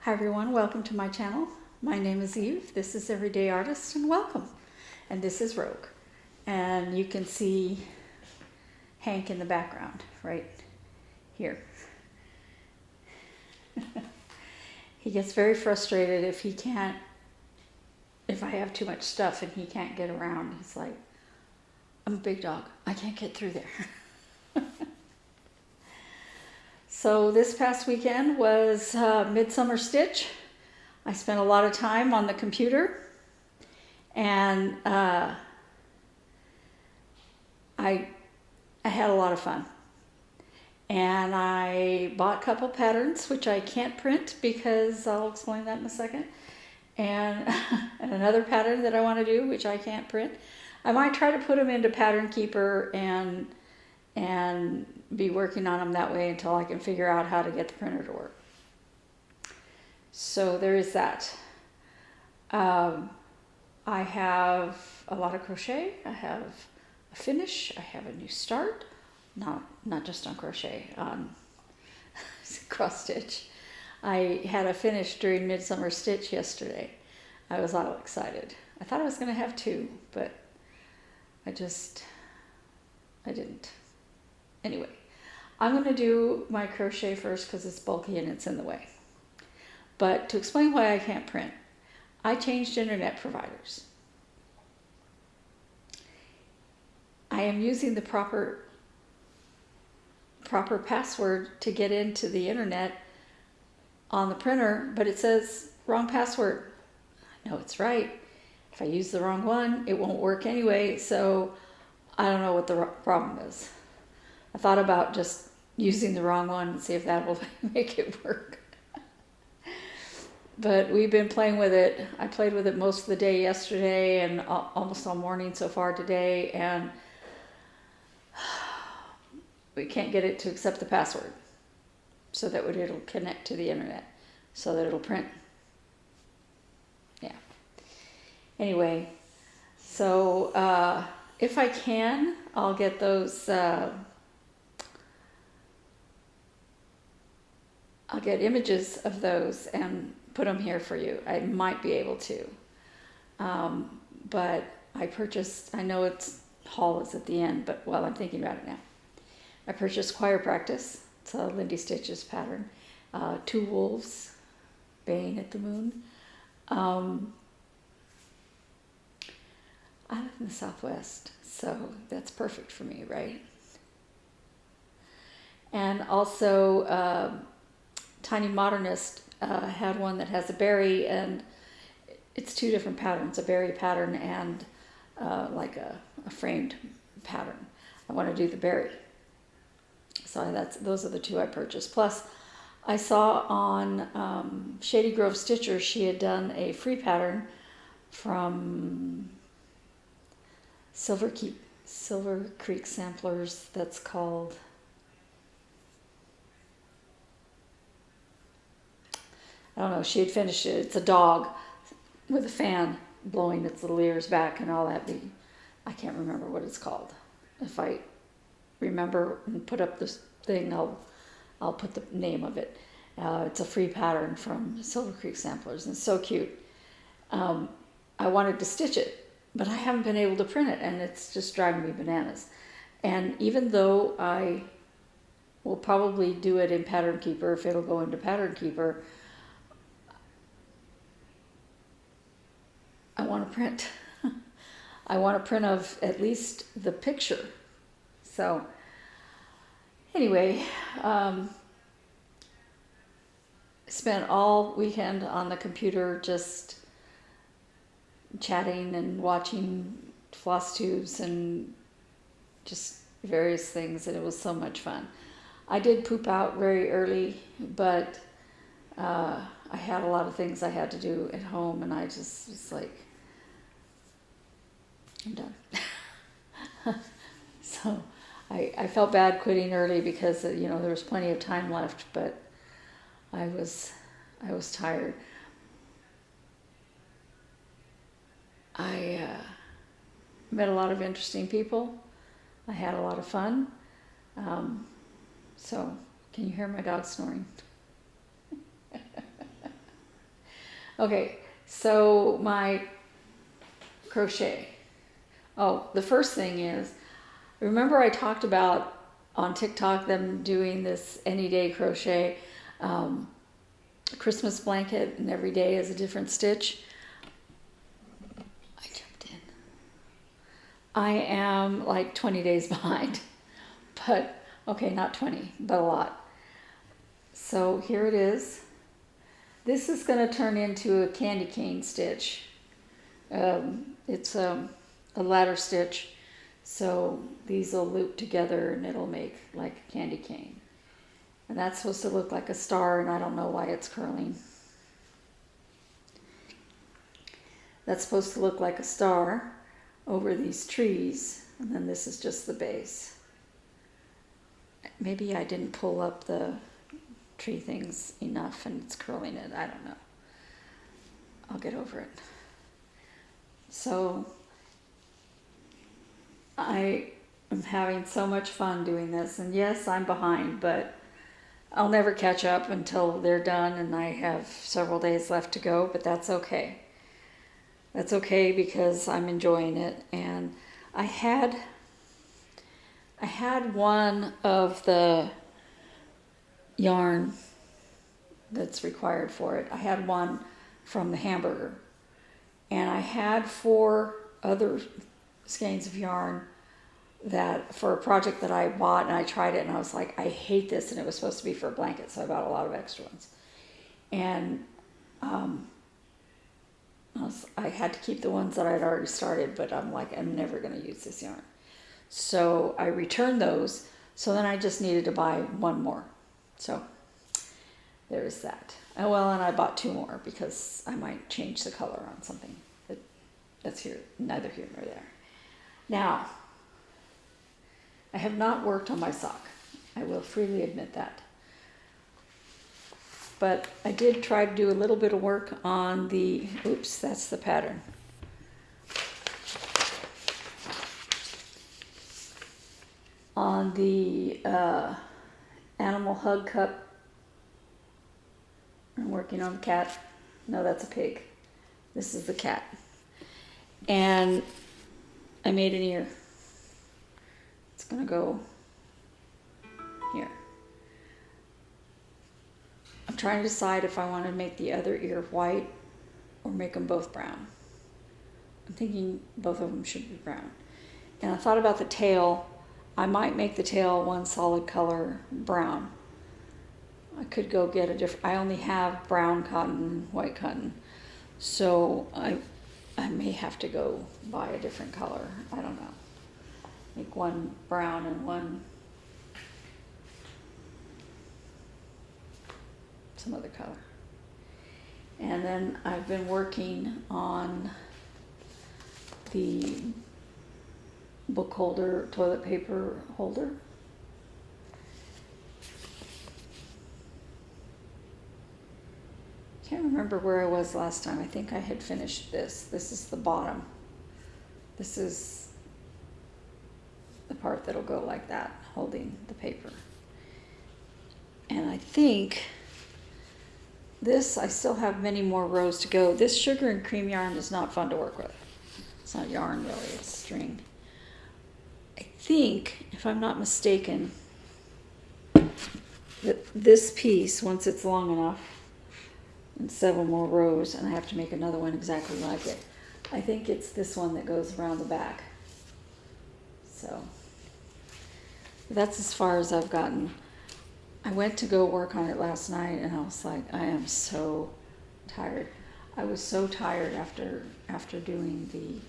Hi everyone, welcome to my channel. My name is Eve, this is Everyday Artist, and welcome. And this is Rogue. And you can see Hank in the background, right here. He gets very frustrated if I have too much stuff and he can't get around. He's like, I'm a big dog, I can't get through there. So this past weekend was Midsummer Stitch. I spent a lot of time on the computer, and I had a lot of fun. And I bought a couple patterns, which I can't print because I'll explain that in a second. And, and another pattern that I want to do, which I can't print. I might try to put them into Pattern Keeper and be working on them that way until I can figure out how to get the printer to work. So there is that. I have a lot of crochet. I have a finish. I have a new start. Not just on crochet, on cross stitch. I had a finish during Midsummer Stitch yesterday. I was all excited. I thought I was going to have two, but I didn't. Anyway, I'm going to do my crochet first because it's bulky and it's in the way. But to explain why I can't print, I changed internet providers. I am using the proper password to get into the internet on the printer, but it says wrong password. I know it's right. If I use the wrong one, it won't work anyway, so I don't know what the problem is. I thought about just using the wrong one and see if that will make it work. But we've been playing with it. I played with it most of the day yesterday and almost all morning so far today, and we can't get it to accept the password so that it'll connect to the internet so that it'll print. Yeah. Anyway, so if I can, I'll get those I'll get images of those and put them here for you. I might be able to. But I purchased, I know it's haul is at the end, but well, I'm thinking about it now. I purchased Choir Practice. It's a Lindy Stitches pattern. Two wolves baying at the moon. I live in the Southwest, so that's perfect for me, right? And also, Tiny Modernist had one that has a berry, and it's two different patterns, a berry pattern and like a framed pattern. I want to do the berry. So those are the two I purchased. Plus, I saw on Shady Grove Stitcher, she had done a free pattern from Silver Creek Samplers that's called, I don't know, she had finished it. It's a dog with a fan blowing its little ears back and all that. I can't remember what it's called. If I remember and put up this thing, I'll put the name of it. It's a free pattern from Silver Creek Samplers, and it's so cute. I wanted to stitch it, but I haven't been able to print it, and it's just driving me bananas. And even though I will probably do it in Pattern Keeper, if it'll go into Pattern Keeper, I want to print. I want to print of at least the picture. So anyway, spent all weekend on the computer just chatting and watching Flosstubes and just various things, and it was so much fun. I did poop out very early, but I had a lot of things I had to do at home, and I just was like, I'm done. So I felt bad quitting early because there was plenty of time left, but I was tired. I met a lot of interesting people. I had a lot of fun. So can you hear my dog snoring? Okay, so my crochet. Oh, the first thing is, remember I talked about on TikTok them doing this any day crochet Christmas blanket, and every day is a different stitch. I jumped in. I am like 20 days behind, but okay, not 20, but a lot. So here it is. This is going to turn into a candy cane stitch. It's a ladder stitch, so these will loop together and it'll make like a candy cane. And that's supposed to look like a star, and I don't know why it's curling. That's supposed to look like a star over these trees, and then this is just the base. Maybe I didn't pull up the tree things enough and it's curling it. I don't know. I'll get over it. So I am having so much fun doing this, and yes, I'm behind, but I'll never catch up until they're done, and I have several days left to go, but that's okay. That's okay because I'm enjoying it. And I had one of the yarn that's required for it. I had one from the hamburger, and I had 4 other skeins of yarn that for a project that I bought, and I tried it and I was like, I hate this, and it was supposed to be for a blanket, so I bought a lot of extra ones. And I had to keep the ones that I'd already started, but I'm like, I'm never going to use this yarn. So I returned those, so then I just needed to buy one more. So there's that. Oh, well, and I bought 2 more because I might change the color on something. That's neither here nor there. Now, I have not worked on my sock. I will freely admit that. But I did try to do a little bit of work on the, oops, that's the pattern. On the Animal Hug Cup. I'm working on the cat. No, that's a pig. This is the cat. And I made an ear. It's going to go here. I'm trying to decide if I want to make the other ear white or make them both brown. I'm thinking both of them should be brown. And I thought about the tail. I might make the tail one solid color brown. I could go get a different, I only have brown cotton, white cotton. So I may have to go buy a different color. I don't know. Make one brown and one some other color. And then I've been working on the book holder, toilet paper holder. Can't remember where I was last time. I think I had finished this. This is the bottom. This is the part that'll go like that, holding the paper. And I think this, I still have many more rows to go. This sugar and cream yarn is not fun to work with. It's not yarn really, it's string. I think, if I'm not mistaken, that this piece, once it's long enough, and several more rows, and I have to make another one exactly like it. I think it's this one that goes around the back. So that's as far as I've gotten. I went to go work on it last night, and I was like, I am so tired. I was so tired after doing the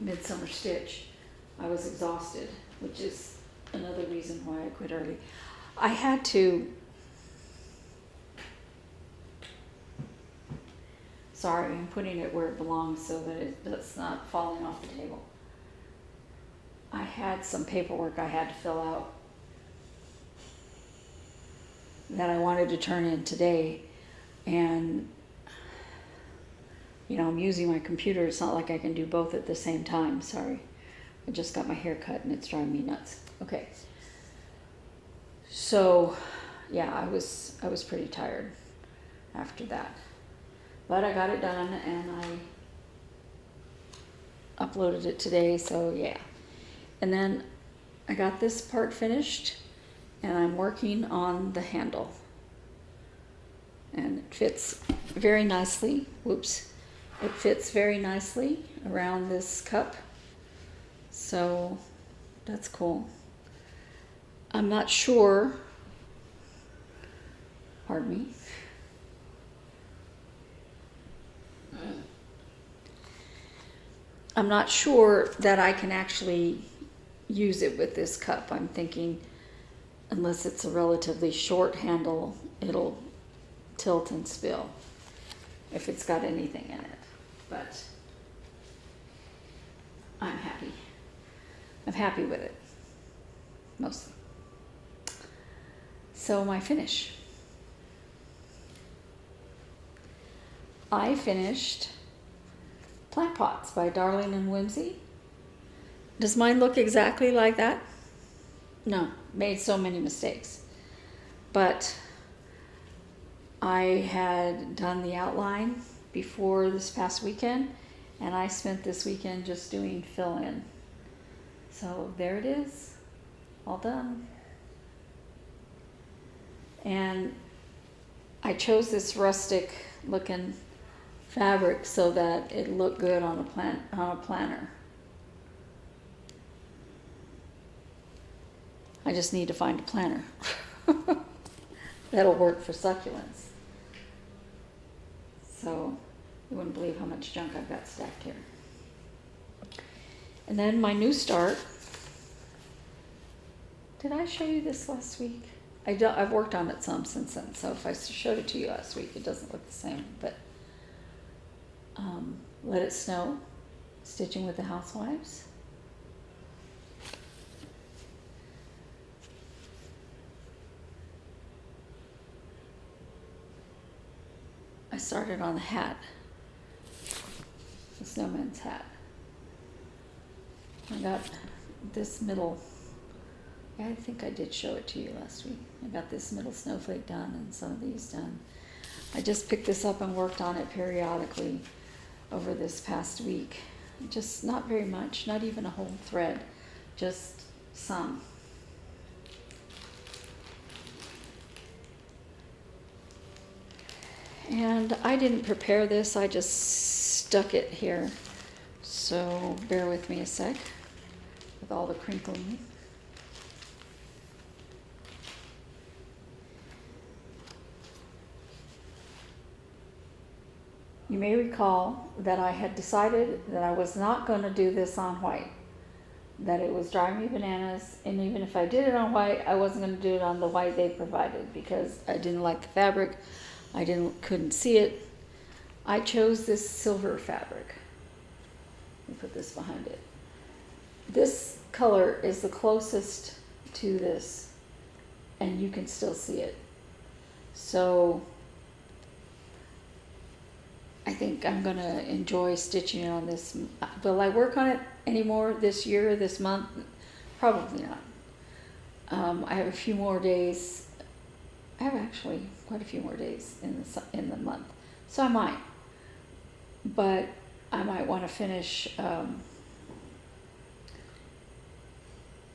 midsummer stitch. I was exhausted, which is another reason why I quit early. I had to, sorry, I'm putting it where it belongs so that it's not falling off the table. I had some paperwork I had to fill out that I wanted to turn in today, and I'm using my computer. It's not like I can do both at the same time. Sorry, I just got my hair cut and it's driving me nuts. Okay. So, yeah, I was pretty tired after that. But I got it done and I uploaded it today, so yeah. And then I got this part finished and I'm working on the handle. And it fits very nicely. Whoops. It fits very nicely around this cup. So that's cool. I'm not sure, pardon me. I'm not sure that I can actually use it with this cup. I'm thinking, unless it's a relatively short handle, it'll tilt and spill if it's got anything in it. But I'm happy. I'm happy with it, mostly. So my finish. I finished Plant Pots by Darling and Whimsy. Does mine look exactly like that? No, made so many mistakes. But I had done the outline before this past weekend, and I spent this weekend just doing fill-in. So there it is, all done. And I chose this rustic looking fabric so that it looked good on a planner. I just need to find a planner that'll work for succulents. So you wouldn't believe how much junk I've got stacked here. And then my new start. Did I show you this last week? I've worked on it some since then, so if I showed it to you last week, it doesn't look the same. But Let It Snow, stitching with the Housewives. I started on the hat, the snowman's hat. I got this middle, I think I did show it to you last week. I got this middle snowflake done and some of these done. I just picked this up and worked on it periodically over this past week. Just not very much, not even a whole thread, just some. And I didn't prepare this, I just stuck it here. So bear with me a sec with all the crinkling. You may recall that I had decided that I was not going to do this on white, that it was driving me bananas, and even if I did it on white, I wasn't going to do it on the white they provided because I didn't like the fabric. I couldn't see it. I chose this silver fabric. Let me put this behind it. This color is the closest to this, and you can still see it. So I think I'm going to enjoy stitching on this. Will I work on it anymore this year, this month? Probably not. I have a few more days. I have actually quite a few more days in the month, so I might. But I might want to finish. I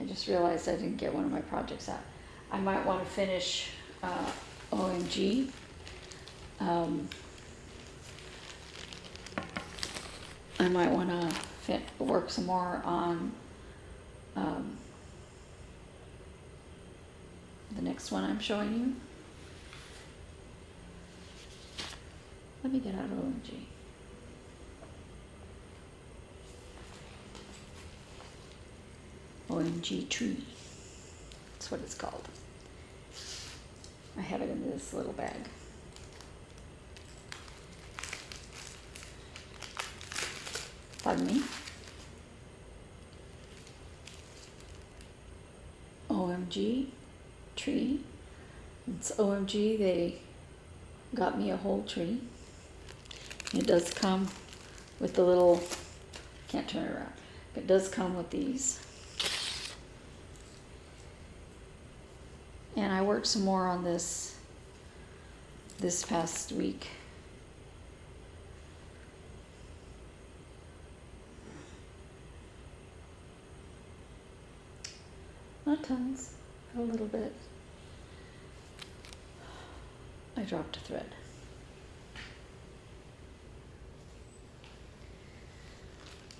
just realized I didn't get one of my projects out. I might want to finish OMG. I might want to work some more on the next one I'm showing you. Let me get out of OMG. OMG Tree. That's what it's called. I have it in this little bag. Pardon me. OMG Tree. It's OMG, they got me a whole tree. It does come with the little, can't turn it around. It does come with these. And I worked some more on this past week. Not tons, a little bit. I dropped a thread.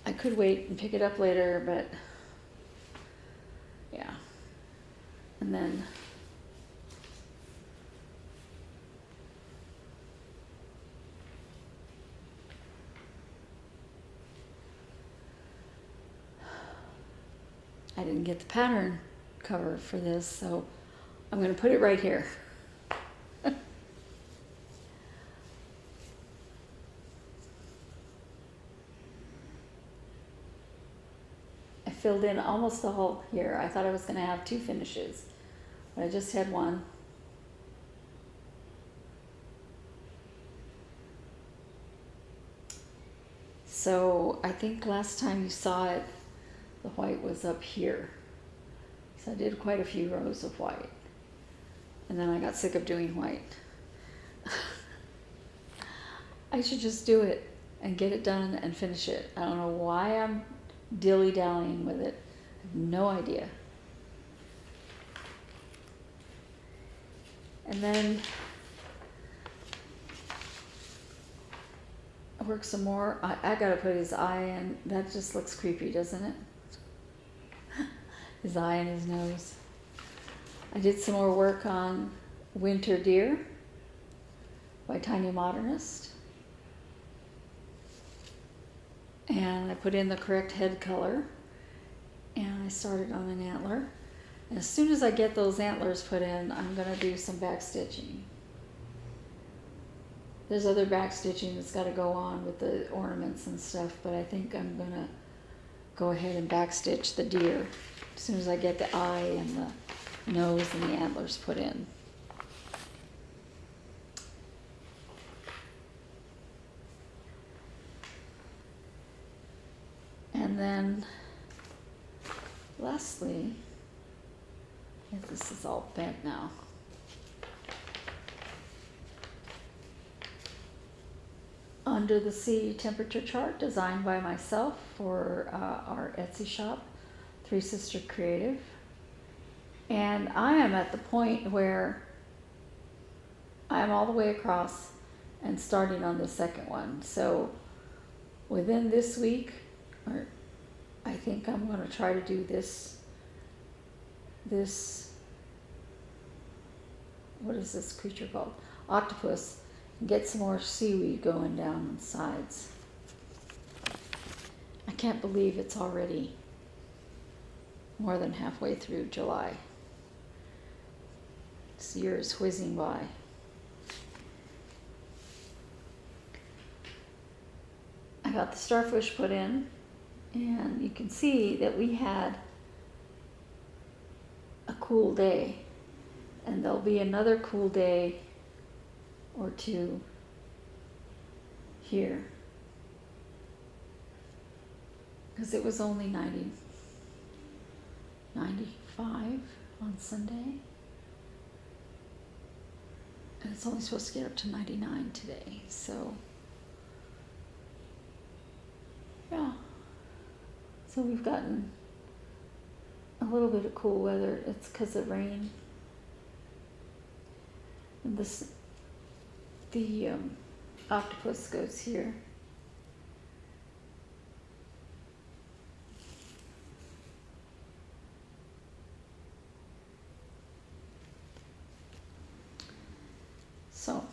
I could wait and pick it up later, but yeah. And then I didn't get the pattern cover for this, so I'm going to put it right here. I filled in almost the whole here. I thought I was going to have 2 finishes, but I just had one. So I think last time you saw it, the white was up here. So I did quite a few rows of white. And then I got sick of doing white. I should just do it and get it done and finish it. I don't know why I'm dilly-dallying with it. I have no idea. And then I work some more. I gotta put his eye in. That just looks creepy, doesn't it? His eye and his nose. I did some more work on Winter Deer by Tiny Modernist. And I put in the correct head color. And I started on an antler. And as soon as I get those antlers put in, I'm going to do some back stitching. There's other back stitching that's got to go on with the ornaments and stuff, but I think I'm going to go ahead and back stitch the deer as soon as I get the eye and the nose and the antlers put in. And then lastly, this is all bent now. Under the Sea temperature chart designed by myself for our Etsy shop, Three Sister Creative. And I am at the point where I'm all the way across and starting on the second one. So within this week, or I think I'm going to try to do this, what is this creature called? Octopus. Get some more seaweed going down the sides. I can't believe it's already more than halfway through July. This year is whizzing by. I got the starfish put in, and you can see that we had a cool day, and there'll be another cool day or two here, because it was only 95 on Sunday, and it's only supposed to get up to 99 today. So yeah, so we've gotten a little bit of cool weather. It's because of rain, and the octopus goes here. So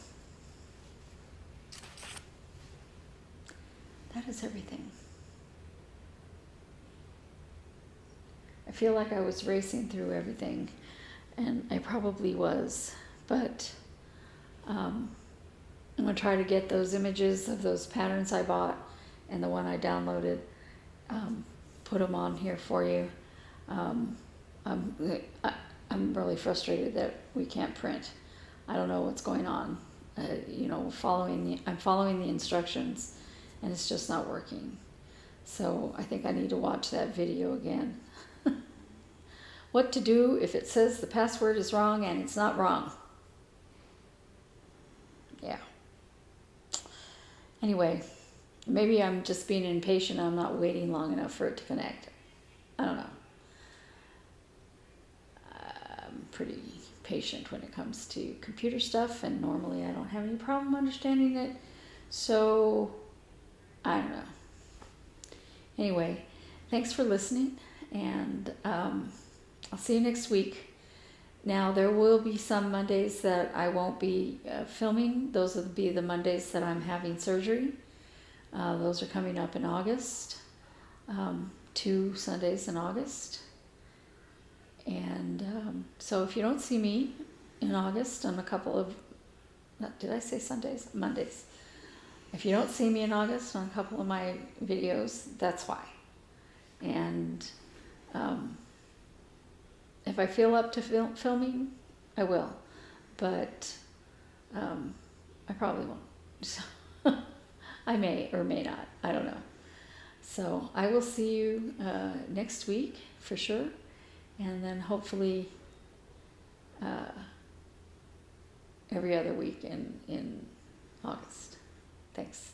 that is everything. I feel like I was racing through everything, and I probably was, but I'm going to try to get those images of those patterns I bought and the one I downloaded, put them on here for you. I'm really frustrated that we can't print. I don't know what's going on. I'm following the instructions, and it's just not working. So I think I need to watch that video again. what to do if it says the password is wrong and it's not wrong. Yeah. Anyway, maybe I'm just being impatient. I'm not waiting long enough for it to connect. I don't know. I'm pretty patient when it comes to computer stuff, and normally I don't have any problem understanding it. So, I don't know. Anyway, thanks for listening, and I'll see you next week. Now, there will be some Mondays that I won't be filming. Those will be the Mondays that I'm having surgery. Those are coming up in August. 2 Sundays in August. And so if you don't see me in August on a couple of, did I say Sundays? Mondays. If you don't see me in August on a couple of my videos, that's why. And if I feel up to filming, I will. But I probably won't. So I may or may not. I don't know. So I will see you next week for sure. And then hopefully every other week in August. Thanks.